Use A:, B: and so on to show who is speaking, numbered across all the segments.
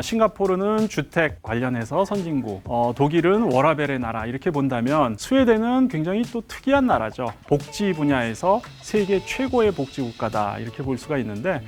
A: 싱가포르는 주택 관련해서 선진국, 독일은 워라벨의 나라 이렇게 본다면 스웨덴은 굉장히 또 특이한 나라죠. 복지 분야에서 세계 최고의 복지 국가다 이렇게 볼 수가 있는데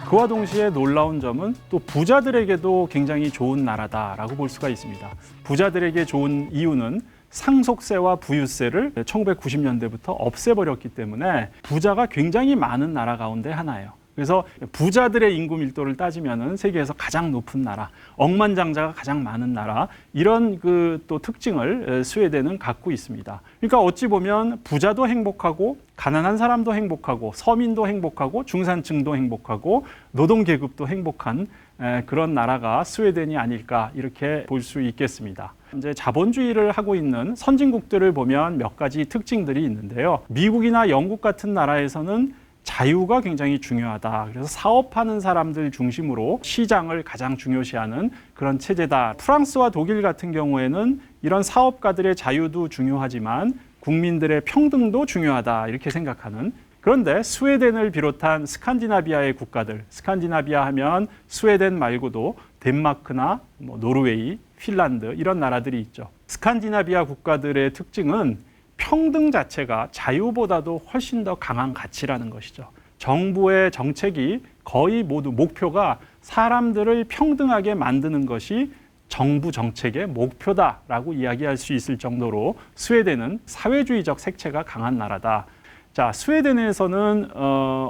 A: 그와 동시에 놀라운 점은 또 부자들에게도 굉장히 좋은 나라다라고 볼 수가 있습니다. 부자들에게 좋은 이유는 상속세와 부유세를 1990년대부터 없애버렸기 때문에 부자가 굉장히 많은 나라 가운데 하나예요. 그래서 부자들의 인구 밀도를 따지면은 세계에서 가장 높은 나라, 억만장자가 가장 많은 나라 이런 또 특징을 스웨덴은 갖고 있습니다. 그러니까 어찌 보면 부자도 행복하고 가난한 사람도 행복하고 서민도 행복하고 중산층도 행복하고 노동계급도 행복한 그런 나라가 스웨덴이 아닐까 이렇게 볼 수 있겠습니다. 이제 자본주의를 하고 있는 선진국들을 보면 몇 가지 특징들이 있는데요. 미국이나 영국 같은 나라에서는 자유가 굉장히 중요하다. 그래서 사업하는 사람들 중심으로 시장을 가장 중요시하는 그런 체제다. 프랑스와 독일 같은 경우에는 이런 사업가들의 자유도 중요하지만 국민들의 평등도 중요하다. 이렇게 생각하는. 그런데 스웨덴을 비롯한 스칸디나비아의 국가들, 스칸디나비아 하면 스웨덴 말고도 덴마크나 노르웨이, 핀란드 이런 나라들이 있죠. 스칸디나비아 국가들의 특징은 평등 자체가 자유보다도 훨씬 더 강한 가치라는 것이죠. 정부의 정책이 거의 모두 목표가 사람들을 평등하게 만드는 것이 정부 정책의 목표다라고 이야기할 수 있을 정도로 스웨덴은 사회주의적 색채가 강한 나라다. 자, 스웨덴에서는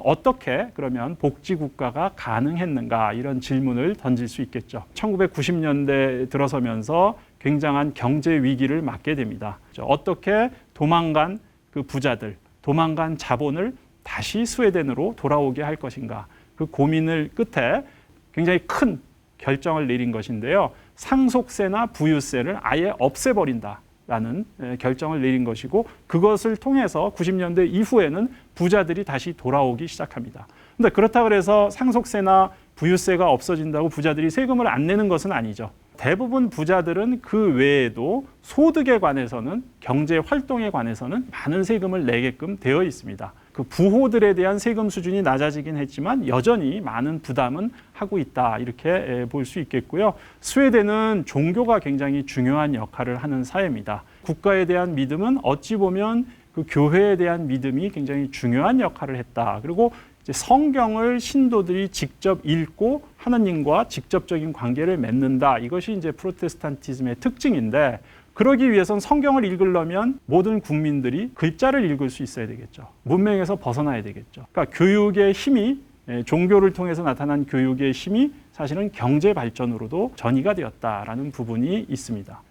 A: 어떻게 그러면 복지국가가 가능했는가 이런 질문을 던질 수 있겠죠. 1990년대 들어서면서 굉장한 경제 위기를 맞게 됩니다. 어떻게 도망간 그 부자들, 도망간 자본을 다시 스웨덴으로 돌아오게 할 것인가. 그 고민을 끝에 굉장히 큰 결정을 내린 것인데요. 상속세나 부유세를 아예 없애버린다라는 결정을 내린 것이고 그것을 통해서 90년대 이후에는 부자들이 다시 돌아오기 시작합니다. 그런데 그렇다고 해서 상속세나 부유세가 없어진다고 부자들이 세금을 안 내는 것은 아니죠. 대부분 부자들은 그 외에도 소득에 관해서는 경제 활동에 관해서는 많은 세금을 내게끔 되어 있습니다. 그 부호들에 대한 세금 수준이 낮아지긴 했지만 여전히 많은 부담은 하고 있다 이렇게 볼 수 있겠고요. 스웨덴은 종교가 굉장히 중요한 역할을 하는 사회입니다. 국가에 대한 믿음은 어찌 보면 그 교회에 대한 믿음이 굉장히 중요한 역할을 했다. 그리고 이제 성경을 신도들이 직접 읽고 하나님과 직접적인 관계를 맺는다. 이것이 이제 프로테스탄티즘의 특징인데 그러기 위해선 성경을 읽으려면 모든 국민들이 글자를 읽을 수 있어야 되겠죠. 문맹에서 벗어나야 되겠죠. 그러니까 교육의 힘이 종교를 통해서 나타난 교육의 힘이 사실은 경제 발전으로도 전이가 되었다라는 부분이 있습니다.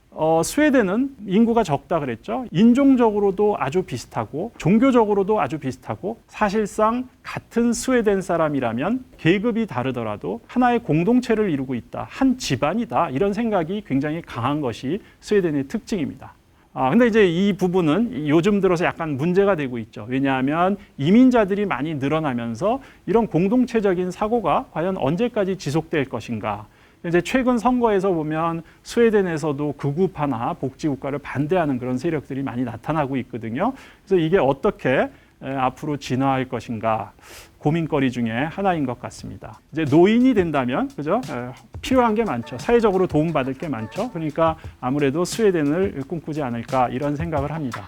A: 스웨덴은 인구가 적다 그랬죠. 인종적으로도 아주 비슷하고 종교적으로도 아주 비슷하고 사실상 같은 스웨덴 사람이라면 계급이 다르더라도 하나의 공동체를 이루고 있다. 한 집안이다. 이런 생각이 굉장히 강한 것이 스웨덴의 특징입니다. 근데 이제 이 부분은 요즘 들어서 약간 문제가 되고 있죠. 왜냐하면 이민자들이 많이 늘어나면서 이런 공동체적인 사고가 과연 언제까지 지속될 것인가. 이제 최근 선거에서 보면 스웨덴에서도 극우파나 복지국가를 반대하는 그런 세력들이 많이 나타나고 있거든요. 그래서 이게 어떻게 앞으로 진화할 것인가 고민거리 중에 하나인 것 같습니다. 이제 노인이 된다면, 그죠? 필요한 게 많죠. 사회적으로 도움받을 게 많죠. 그러니까 아무래도 스웨덴을 꿈꾸지 않을까 이런 생각을 합니다.